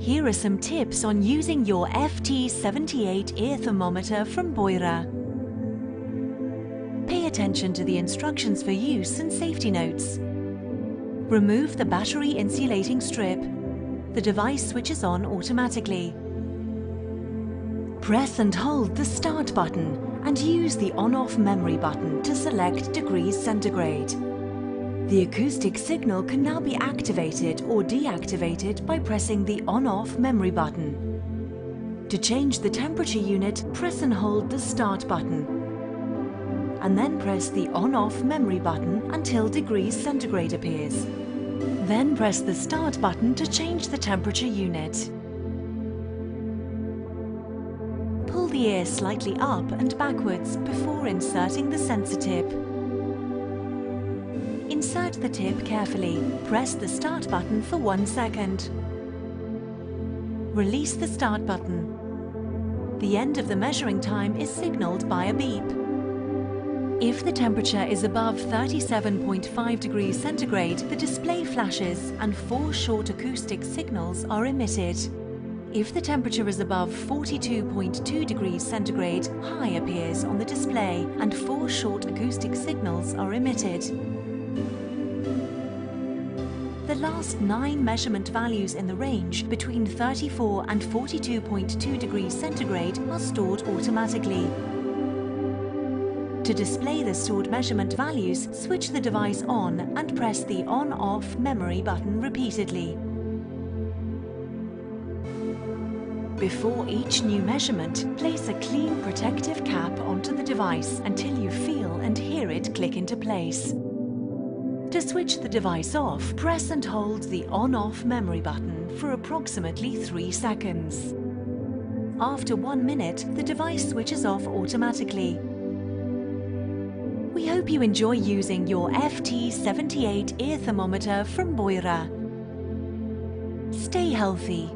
Here are some tips on using your FT78 ear thermometer from Beurer. Pay attention to the instructions for use and safety notes. Remove the battery insulating strip. The device switches on automatically. Press and hold the Start button and use the on-off memory button to select degrees centigrade. The acoustic signal can now be activated or deactivated by pressing the on-off memory button. To change the temperature unit, press and hold the Start button, and then press the on-off memory button until degrees centigrade appears. Then press the Start button to change the temperature unit. Pull the ear slightly up and backwards before inserting the sensor tip. Insert the tip carefully. Press the Start button for 1 second. Release the Start button. The end of the measuring time is signaled by a beep. If the temperature is above 37.5 degrees centigrade, the display flashes and 4 short acoustic signals are emitted. If the temperature is above 42.2 degrees centigrade, high appears on the display and 4 short acoustic signals are emitted. The last 9 measurement values in the range between 34 and 42.2 degrees centigrade are stored automatically. To display the stored measurement values, switch the device on and press the on-off memory button repeatedly. Before each new measurement, place a clean protective cap onto the device until you feel and hear it click into place. To switch the device off, press and hold the on-off memory button for approximately 3 seconds. After 1 minute, the device switches off automatically. We hope you enjoy using your FT78 ear thermometer from Beurer. Stay healthy.